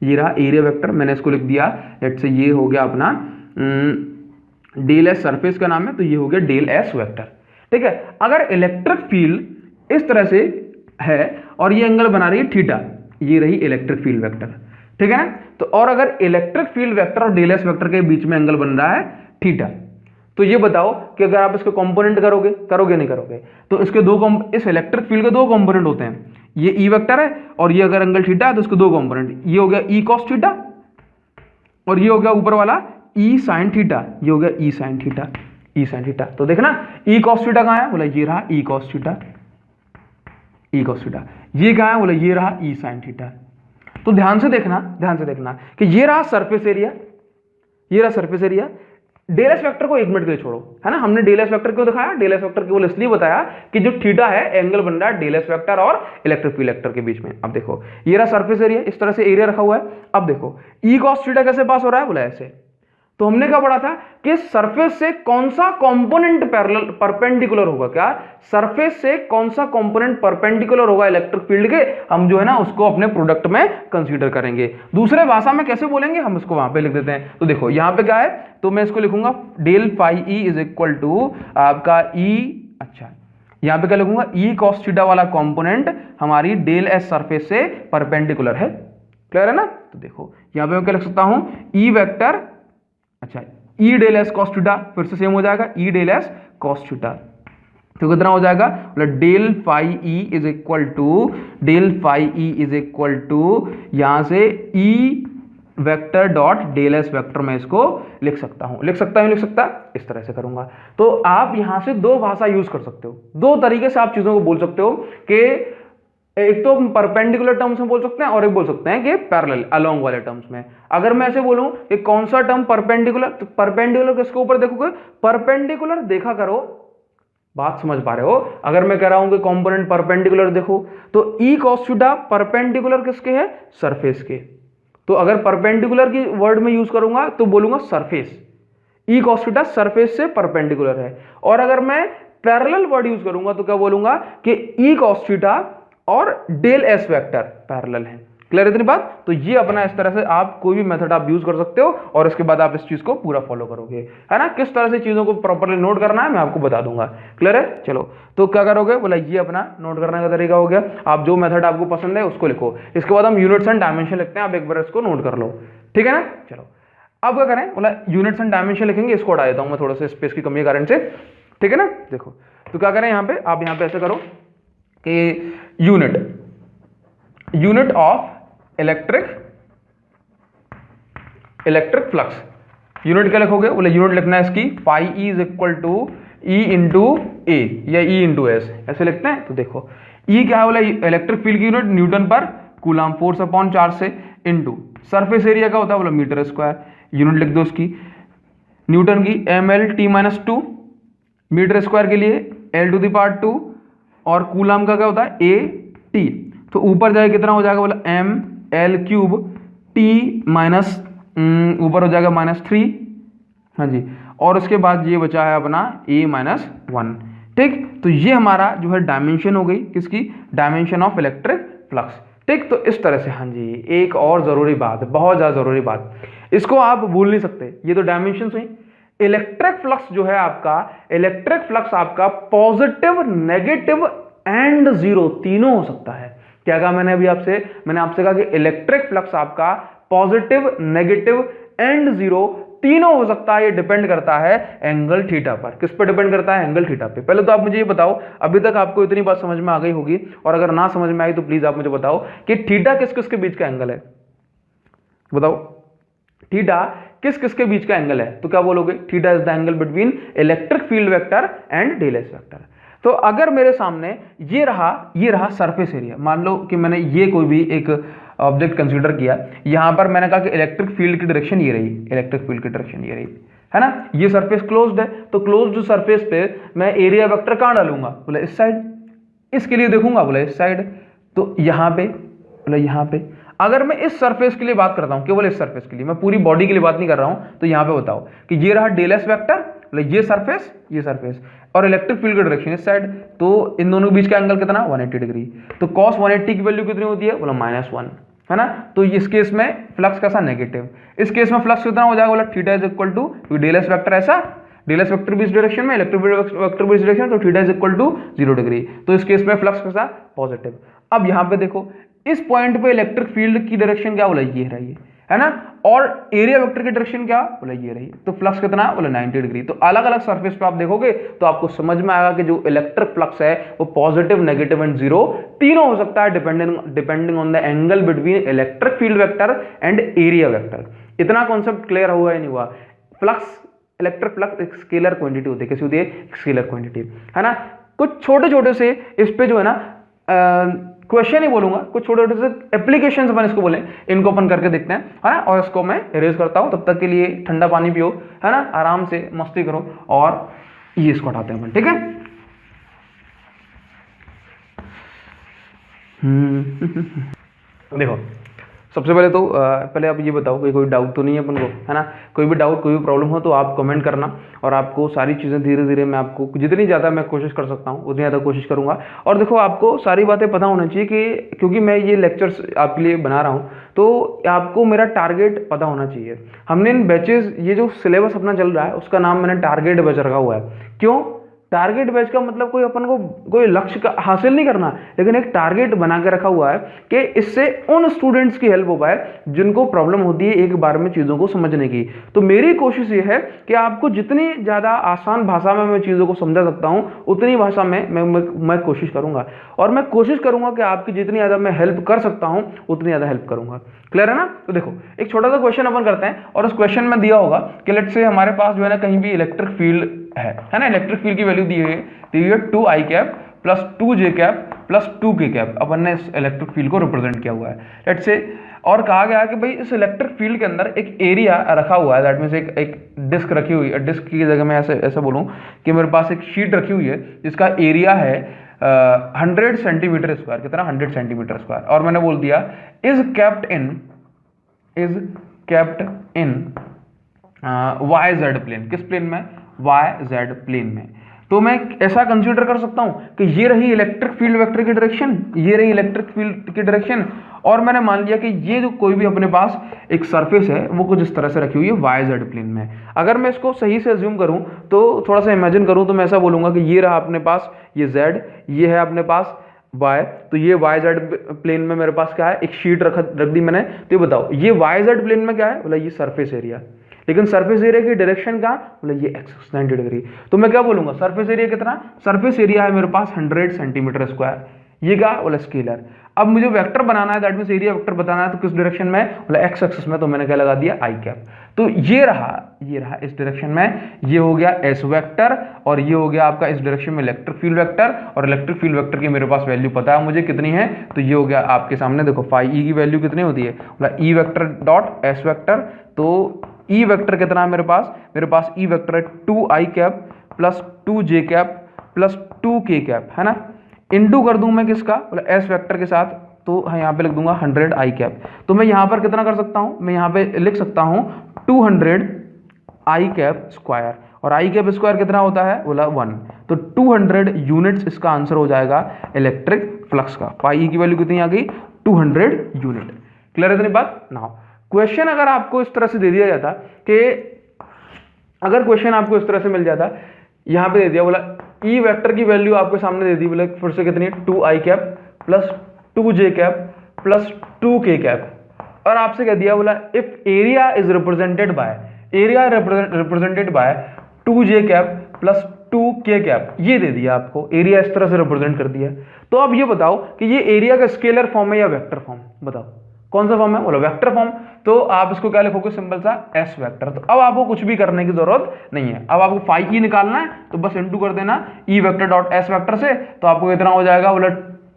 ये रहा एरिया वेक्टर, मैंने इसको लिख दिया, लेट से ये हो गया अपना डेल एस, सरफेस का नाम है, तो ये हो गया डेल एस वेक्टर, ठीक है। अगर इलेक्ट्रिक फील्ड इस तरह से है और ये एंगल बना रही है थीटा, ये रही इलेक्ट्रिक फील्ड वेक्टर, ठीक है ना। तो और अगर इलेक्ट्रिक फील्ड वेक्टर और डेल एस वेक्टर के बीच में एंगल बन रहा है थीटा, तो ये बताओ कि अगर आप इसके कंपोनेंट करोगे नहीं करोगे, तो इसके इस इलेक्ट्रिक फील्ड के दो कंपोनेंट होते हैं, ये ई वेक्टर है और ये अगर एंगल थीटा है तो इसके दो कंपोनेंट, ये हो गया ई कॉस थीटा और ये हो गया ऊपर वाला ई साइन थीटा, ये हो गया ई साइन थीटा, ई साइन थीटा। तो देखना ई कॉस थीटा कहां है, बोला ये रहा ई कॉस थीटा, ई कॉस थीटा। ये कहां है, बोला ये रहा ई साइन थीटा। तो ध्यान से देखना कि ये रहा सरफेस एरिया, ये रहा surface area. Del S vector को एक मिनट के लिए छोड़ो, है ना। हमने डेल एस वेक्टर क्यों दिखाया, डेल एस वेक्टर केवल इसलिए बताया कि जो थीटा है एंगल बन रहा है डेल एस वेक्टर और इलेक्ट्रिक फील्ड वेक्टर के बीच में। अब देखो ये रहा सरफेस एरिया, इस तरह से एरिया रखा हुआ है। अब देखो ई कॉस थीटा कैसे पास हो रहा है, बोला ऐसे। तो हमने क्या पढ़ा था कि सरफेस से कौन सा कंपोनेंट पैरेलल परपेंडिकुलर होगा, क्या सरफेस से कौन सा कंपोनेंट परपेंडिकुलर होगा इलेक्ट्रिक फील्ड के, हम जो है ना उसको अपने प्रोडक्ट में कंसीडर करेंगे। दूसरे भाषा में कैसे बोलेंगे हम इसको वहां पे लिख देते हैं। तो देखो यहां पे क्या है, तो मैं इसको लिखूंगा del phi E is equal to आपका ई, अच्छा यहां पे क्या लिखूंगा, ई कॉस थीटा वाला कंपोनेंट हमारी डेल एस सरफेस से परपेंडिकुलर है। क्लियर है ना। तो देखो यहां पे मैं क्या लिख सकता हूं, ई वेक्टर, अच्छा E del S cos theta, फिर से सेम हो जाएगा E del S cos theta. तो कितना हो जाएगा, मतलब del phi E is equal to, del phi E is equal to यहां से E vector dot del S vector में इसको लिख सकता हूं, इस तरह से करूंगा। तो आप यहां से दो भाषा यूज कर सकते हो, दो तरीके से आप चीजों को बोल सकते हो कि एक तो परपेंडिकुलर टर्म्स में बोल सकते हैं और एक बोल सकते हैं कि पैरेलल अलोंग वाले टर्म्स में। अगर मैं ऐसे बोलूं कि कौन सा टर्म परपेंडिकुलर, तो परपेंडिकुलर किसके ऊपर देखोगे, परपेंडिकुलर देखा करो, बात समझ पा रहे हो। अगर मैं कह रहा हूं कि कंपोनेंट परपेंडिकुलर देखो, तो ई कॉस थीटा परपेंडिकुलर किसके है, सरफेस के। तो अगर परपेंडिकुलर की वर्ड में यूज करूंगा तो बोलूंगा सरफेस, ई कॉस थीटा सरफेस से परपेंडिकुलर है। और अगर मैं पैरेलल वर्ड यूज करूंगा तो क्या बोलूंगा कि ई कॉस थीटा और डेल एस वेक्टर पैरेलल है। क्लियर इतनी बात। तो ये अपना इस तरह से आप कोई भी मेथड आप यूज कर सकते हो और इसके बाद आप इस चीज को पूरा फॉलो करोगे, है ना। किस तरह से चीजों को प्रॉपर्ली नोट करना है मैं आपको बता दूंगा। क्लियर है। चलो तो क्या करोगे, बोला ये अपना नोट करने का तरीका हो गया। आप जो मेथड आपको पसंद है उसको लिखो, इसके बाद हम यूनिट्स एंड डायमेंशन लिखते हैं, आप एक बार इसको नोट कर लो, ठीक है ना। चलो अब क्या करें, बोला यूनिट्स एंड डायमेंशन लिखेंगे, इसको हटा देता हूं मैं थोड़ा सा स्पेस की कमी के कारण से, ठीक है ना। देखो तो क्या करें, यहाँ पे आप यहाँ पे ऐसे करो कि unit of electric flux, unit क्या लिखोगे, बोले यूनिट लिखना है इसकी phi E is equal to E into A या ई इंटू एस, ऐसे लिखते हैं। तो देखो ई क्या है, बोला इलेक्ट्रिक फील्ड की यूनिट न्यूटन पर कूलम, फोर्स अपॉन चार्ज से, इंटू सरफेस एरिया का होता है, बोला मीटर स्क्वायर, यूनिट लिख दो उसकी न्यूटन की M L T minus two, metre square के लिए एल टू द पावर 2, और कूलम का क्या होता है ए टी। तो ऊपर जाए कितना हो जाएगा, बोला M L cube T minus ऊपर हो जाएगा -3, हाँ जी, और उसके बाद ये बचा है अपना ए माइनस 1, ठीक। तो ये हमारा जो है डायमेंशन हो गई, किसकी, डायमेंशन ऑफ इलेक्ट्रिक फ्लक्स, ठीक। तो इस तरह से, हाँ जी, एक और जरूरी बात, बहुत ज्यादा जरूरी बात, इसको आप भूल नहीं सकते, ये तो डायमेंशन हुई। इलेक्ट्रिक फ्लक्स जो है आपका, इलेक्ट्रिक फ्लक्स आपका पॉजिटिव, नेगेटिव एंड जीरो तीनों हो सकता है। क्या कहा मैंने अभी आपसे, मैंने आपसे कहा कि इलेक्ट्रिक फ्लक्स आपका पॉजिटिव, नेगेटिव एंड जीरो तीनों हो सकता है, ये डिपेंड करता है एंगल थीटा पर। किस पर डिपेंड करता है? एंगल थीटा पे। पहले तो आप मुझे ये बताओ, अभी तक आपको इतनी बात समझ में आ गई होगी, और अगर ना समझ में आई तो प्लीज आप मुझे बताओ कि थीटा किस किस के बीच का एंगल है। बताओ थीटा किस किस के बीच का एंगल है, तो क्या बोलोगे? Theta is the angle between electric field vector and D L S vector. तो अगर मेरे सामने ये रहा सरफेस एरिया, मान लो कि मैंने ये कोई भी एक ऑब्जेक्ट कंसीडर किया, यहां पर मैंने कहा कि इलेक्ट्रिक फील्ड की डायरेक्शन ये रही, इलेक्ट्रिक फील्ड की डायरेक्शन ये रही, है ना। ये सरफेस क्लोज्ड है, तो क्लोज्ड सरफेस पे मैं एरिया वेक्टर कहां डालूंगा? बोले इस साइड। इसके लिए देखूंगा, बोले इस साइड, तो यहां पे, बोले यहां पे। अगर मैं इस सरफेस के लिए बात करता हूं, केवल इस सरफेस के लिए, मैं पूरी बॉडी के लिए बात नहीं कर रहा हूं, तो यहां पे बताओ कि ये रहा डी एल एस वेक्टर, ये सरफेस और इलेक्ट्रिक फील्ड की डायरेक्शन इस साइड, तो इन दोनों के बीच का एंगल कितना? 180 डिग्री। तो cos 180 की वैल्यू कितनी होती है? बोला -1, है ना। तो इस केस में फ्लक्स कैसा? नेगेटिव। इस केस में फ्लक्स कितना हो जाएगा? बोला theta is equal to, D L S vector ऐसा, डी एल एस वेक्टर भी इस डायरेक्शन में, इलेक्ट्रिक वेक्टर भी इस डायरेक्शन, तो theta is equal to 0 degree. तो इस केस में फ्लक्स कैसा? पॉजिटिव। अब यहां पे देखो, इस पॉइंट पे इलेक्ट्रिक फील्ड की डायरेक्शन क्या? बोला ये रही, है ना। और एरिया वेक्टर की डायरेक्शन क्या? बोला ये रही। तो फ्लक्स कितना? बोला 90 डिग्री। तो अलग अलग सरफेस पे आप देखोगे तो आपको समझ में आएगा कि जो इलेक्ट्रिक फ्लक्स है वो पॉजिटिव, नेगेटिव एंड जीरो तीनों हो सकता है, depending on the angle between electric field vector and area vector. इतना कॉन्सेप्ट क्लियर हुआ या नहीं हुआ? फ्लक्स, इलेक्ट्रिक फ्लक्स एक स्केलर क्वांटिटी होती है। कैसी होती है? स्केलर क्वांटिटी, है ना। कुछ छोटे छोटे से इस पे जो है ना क्वेश्चन ही बोलूंगा, कुछ छोटे छोटे से एप्लीकेशंस अपन इसको बोले, इनको अपन करके देखते हैं, है ना। और इसको मैं इरेज करता हूं, तब तक के लिए ठंडा पानी पियो, है ना, आराम से मस्ती करो, और ये इसको हटाते हैं अपन, ठीक है। देखो सबसे पहले तो पहले आप ये बताओ कि कोई डाउट तो नहीं है अपन को, है ना। कोई भी डाउट, कोई भी प्रॉब्लम हो तो आप कमेंट करना, और आपको सारी चीज़ें धीरे धीरे मैं आपको जितनी ज़्यादा मैं कोशिश कर सकता हूँ उतनी ज़्यादा कोशिश करूँगा। और देखो आपको सारी बातें पता होना चाहिए कि क्योंकि मैं ये लेक्चर्स आपके लिए बना रहा हूँ, तो आपको मेरा टारगेट पता होना चाहिए। हमने इन बैचेज, ये जो सिलेबस अपना चल रहा है उसका नाम मैंने टारगेट बैच रखा हुआ है। क्यों? टारगेट बैच का मतलब कोई अपन को कोई लक्ष्य का हासिल नहीं करना, लेकिन एक टारगेट बना के रखा हुआ है कि इससे उन स्टूडेंट्स की हेल्प हो पाए जिनको प्रॉब्लम होती है एक बार में चीज़ों को समझने की। तो मेरी कोशिश ये है कि आपको जितनी ज़्यादा आसान भाषा में मैं चीज़ों को समझा सकता हूँ उतनी भाषा में मैं कोशिश करूँगा, और मैं कोशिश करूँगा कि आपकी जितनी ज़्यादा मैं हेल्प कर सकता हूँ उतनी ज़्यादा हेल्प करूँगा। क्लियर है ना। तो देखो एक छोटा सा क्वेश्चन अपन करते हैं, और उस क्वेश्चन में दिया होगा कि लेट्स से हमारे पास जो है ना कहीं भी इलेक्ट्रिक फील्ड है ना, इलेक्ट्रिक फील्ड की वैल्यू दी हुई है 2i cap plus 2j cap plus 2k cap. अपन ने इस इलेक्ट्रिक फील्ड को रिप्रेजेंट किया हुआ है लेट्स से, और कहा गया है कि भाई इस इलेक्ट्रिक फील्ड के अंदर एक एरिया रखा हुआ है, दैट मीन्स एक डिस्क रखी हुई है। डिस्क की जगह मैं ऐसे बोलूं कि मेरे पास एक शीट रखी हुई है जिसका एरिया है 100 सेंटीमीटर स्क्वायर। कितना? 100 सेंटीमीटर स्क्वायर। और मैंने बोल दिया is kept in Y Z plane. किस प्लेन में? वाई जेड प्लेन में। तो मैं ऐसा कंसीडर कर सकता हूं कि ये रही इलेक्ट्रिक फील्ड वेक्टर की डायरेक्शन, ये रही इलेक्ट्रिक फील्ड की डायरेक्शन, और मैंने मान लिया कि ये जो कोई भी अपने पास एक सरफेस है वो कुछ इस तरह से रखी हुई है वाई जेड प्लेन में। अगर मैं इसको सही से अज्यूम करूं, तो थोड़ा सा इमेजिन करूं, तो मैं ऐसा बोलूंगा कि ये रहा अपने पास ये जेड, ये है अपने पास वाई, तो ये वाई जेड प्लेन में मेरे पास क्या है? एक शीट रख दी मैंने। तो ये बताओ ये वाई जेड प्लेन में क्या है? बोला ये सरफेस एरिया, लेकिन सरफेस एरिया की डायरेक्शन का बोले ये एक्स 90 डिग्री। तो मैं क्या बोलूंगा? सरफेस एरिया कितना? सरफेस एरिया है मेरे पास 100 सेंटीमीटर स्क्वायर। ये क्या? बोला स्केलर। अब मुझे वेक्टर बनाना है, दैट मींस एरिया वेक्टर बताना है, तो किस डायरेक्शन में? बोला एक्स एक्सिस में। तो मैंने क्या लगा दिया? आई कैप। तो ये रहा इस डायरेक्शन में, ये हो गया एस वेक्टर, और ये हो गया आपका इस डायरेक्शन में इलेक्ट्रिक फील्ड वेक्टर। और इलेक्ट्रिक फील्ड वेक्टर की मेरे पास वैल्यू पता है मुझे कितनी है, तो ये हो गया आपके सामने। देखो फाई ई की वैल्यू कितनी होती है? बोला ई वेक्टर डॉट एस वेक्टर। तो ई वेक्टर कितना है मेरे पास? मेरे पास ई वेक्टर है 2i cap plus 2j cap plus 2k cap, है ना। इनटू कर दूं मैं किसका? बोला एस वेक्टर के साथ, तो यहाँ पे लिख दूंगा 100i कैप। तो मैं यहाँ पर कितना कर सकता हूँ? मैं यहाँ पे लिख सकता हूँ 200i कैप स्क्वायर, और आई कैप स्क्वायर कितना होता है? बोला 1। तो 200 यूनिट्स इसका आंसर हो जाएगा इलेक्ट्रिक फ्लक्स का। पाई ई की वैल्यू कितनी आ गई? 200 यूनिट। क्लियर है इतनी बात? नाउ क्वेश्चन अगर आपको इस तरह से दे दिया जाता कि अगर क्वेश्चन आपको इस तरह से मिल जाता, यहां पे दे दिया, बोला ई वेक्टर की वैल्यू आपके सामने दे दी, बोला फिर से कितनी? 2i cap plus 2j cap plus 2k cap, और आपसे कह दिया बोला if area is represented by, area represented by 2j cap plus 2k cap, ये दे दिया आपको, एरिया इस तरह से रिप्रेजेंट कर दिया। तो अब ये बताओ कि ये एरिया का स्केलर फॉर्म है या वेक्टर फॉर्म, बताओ कौन सा फॉर्म है, बोलो वेक्टर फॉर्म। तो आप इसको क्या लिखोगे, सिंपल सा एस वेक्टर। तो अब आपको कुछ भी करने की जरूरत नहीं है, अब आपको फाई ई निकालना है तो बस इंटू कर देना ई वेक्टर डॉट एस वेक्टर से। तो आपको इतना हो जाएगा, बोला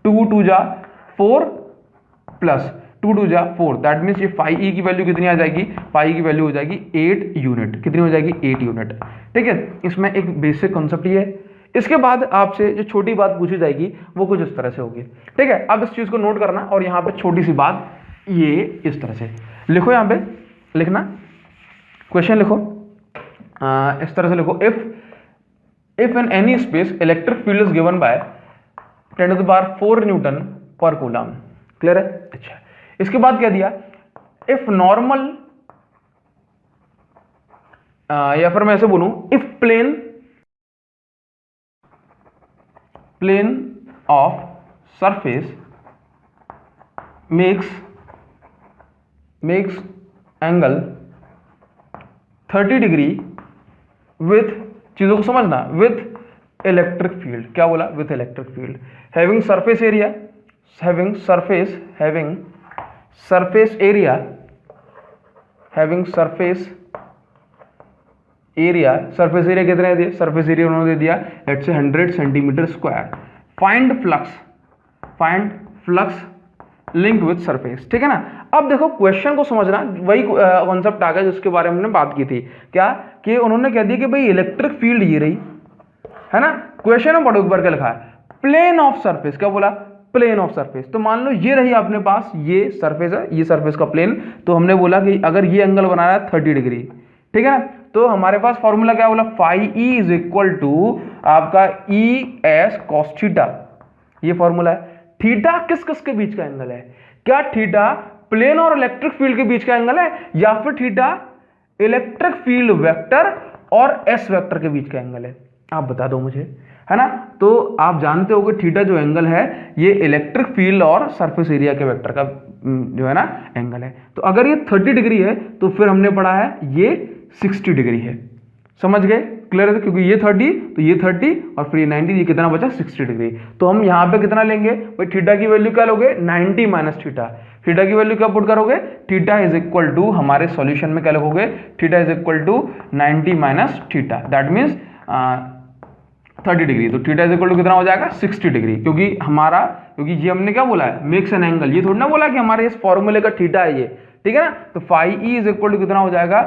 2 2 जा 4 प्लस 2 2 जा 4, दैट मीन्स ये फाई ई की वैल्यू कितनी आ जाएगी, फाई की वैल्यू हो जाएगी 8 यूनिट। कितनी हो जाएगी, 8 यूनिट। ठीक है, इसमें एक बेसिक कॉन्सेप्ट ये है। इसके बाद आपसे जो छोटी बात पूछी जाएगी वो कुछ इस तरह से होगी। ठीक है, अब इस चीज को नोट करना, और यहाँ पे छोटी सी बात ये इस तरह से लिखो, यहाँ पे लिखना, क्वेश्चन लिखो इस तरह से लिखो, if in any space electric field is given by 10⁴ newton पर कूलम। क्लियर है? अच्छा, इसके बाद क्या दिया, इफ नॉर्मल, या फिर मैं ऐसे बोलूं, if plane of surface makes angle 30 degree with, चीजों को समझना, विथ इलेक्ट्रिक फील्ड। क्या बोला, with electric field, having surface area, having surface area कितने दिए, सरफेस एरिया उन्होंने दे दिया let's say 100 centimetre square. Find flux link with surface. ठीक है ना। अब देखो क्वेश्चन को समझना, वही कॉन्सेप्ट आ गया जिसके बारे में हमने बात की थी, क्या कि उन्होंने कह दिया कि भाई इलेक्ट्रिक फील्ड ये रही है ना। क्वेश्चन में पढ़ो एक बार क्या लिखा है, प्लेन ऑफ सरफेस। क्या बोला, प्लेन ऑफ सरफेस। तो मान लो ये रही अपने पास, ये सरफेस है, ये सरफेस का प्लेन। तो हमने बोला कि अगर ये एंगल बना रहा है 30 डिग्री, ठीक है ना, तो हमारे पास फॉर्मूला क्या बोला, phi E is equal to आपका ई एस कॉस थीटा, ये फॉर्मूला है। थीटा किस किस के बीच का एंगल है, क्या थीटा प्लेन और इलेक्ट्रिक फील्ड के बीच का एंगल है, या फिर थीटा इलेक्ट्रिक फील्ड वेक्टर और एस वेक्टर के बीच का एंगल है, आप बता दो मुझे, है ना। तो आप जानते हो कि थीटा जो एंगल है ये इलेक्ट्रिक फील्ड और सरफेस एरिया के वेक्टर का जो है ना एंगल है। तो अगर ये 30 डिग्री है तो फिर हमने पढ़ा है ये 60 डिग्री है, समझ गए, क्लियर है। क्योंकि ये 30 तो ये 30 और फिर ये 90, ये कितना बचा 60 डिग्री। तो हम यहाँ पे कितना लेंगे भाई, थीटा की वैल्यू क्या लोगे, 90 माइनस थीटा। थीटा की वैल्यू क्या पुट करोगे, थीटा इज इक्वल टू, हमारे सॉल्यूशन में क्या लिखोगे, theta is equal to 90 minus theta, that means 30 degree. तो थीटा इज इक्वल टू कितना हो जाएगा 60 डिग्री, क्योंकि ये हमने क्या बोला है, मेक्स एन एंगल, ये थोड़ी ना बोला कि हमारे इस फॉर्मूले का थीटा है ये, ठीक है ना। तो phi E is equal to कितना हो जाएगा,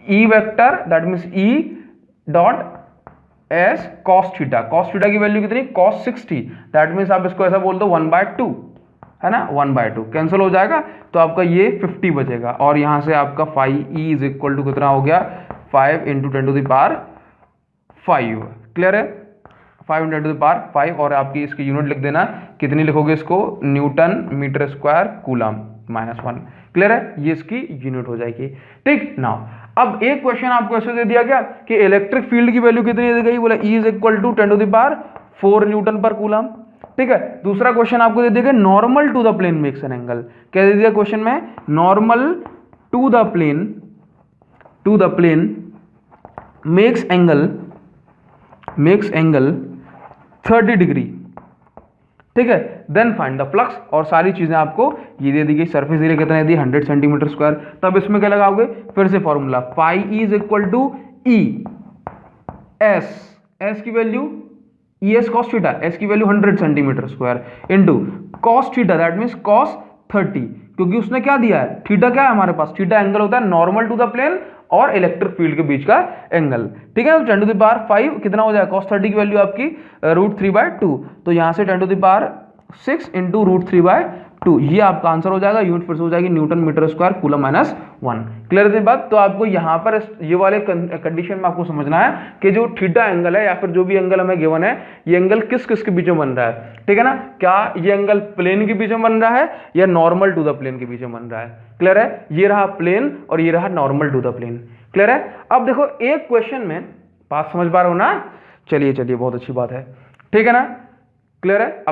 E vector that means E dot S cos theta. Cos theta की वैल्यू कितनी, कॉस 60, दैट मीन्स आप इसको ऐसा बोल दो 1/2, है ना, 1/2 कैंसिल हो जाएगा। तो आपका ये 50 बचेगा, और यहां से आपका phi E is equal to कितना हो गया, 5 × 10⁵ क्लियर है, 5 × 10⁵, और आपकी इसकी यूनिट लिख देना, कितनी लिखोगे इसको, newton metre square coulomb -1, clear है, ये इसकी यूनिट हो जाएगी। ठीक नाउ, अब एक क्वेश्चन आपको ऐसे दे दिया क्या कि इलेक्ट्रिक फील्ड की वैल्यू कितनी दी गई, बोला E is equal to 10⁴ newton पर कूलम, ठीक है। दूसरा क्वेश्चन आपको दे दिया normal to the plane makes an angle, क्या दे दिया क्वेश्चन में, normal to the plane makes angle 30 degree, ठीक है। देन फाइंड द फ्लक्स, और सारी चीजें आपको ये दे दी गई, सरफेस एरिया कितना दी 100 सेंटीमीटर स्क्वायर। तब इसमें क्या लगाओगे, फिर से formula, phi E is equal to E S की value E S cos theta, S की value 100 centimetre square into cos theta that means cos 30, क्योंकि उसने क्या दिया है, थीटा क्या है हमारे पास, थीटा एंगल होता है नॉर्मल टू द प्लेन और इलेक्ट्रिक फील्ड के बीच का एंगल, ठीक है। तो 10⁵ कितना हो जाएगा, cos 30 की वैल्यू आपकी √3/2, तो यहां से 10⁶ इंटू √3/2, ये आपका आंसर हो जाएगा। यूनिट फिर से हो जाएगी newton metre square coulomb -1, clear है बात। तो आपको यहाँ पर ये वाले कंडीशन में आपको समझना है कि जो थीटा एंगल है या फिर जो भी एंगल हमें गिवन है, ये एंगल किस किस के बीच में बन रहा है, ठीक है ना। क्या ये एंगल प्लेन के बीच में बन रहा है या नॉर्मल टू द प्लेन के बीच में बन रहा है, क्लियर है। ये रहा प्लेन और ये रहा normal to the plane, clear है। अब देखो एक क्वेश्चन में बात समझ पा रहे हो ना, चलिए बहुत अच्छी बात है, ठीक है ना, क्लियर है। अब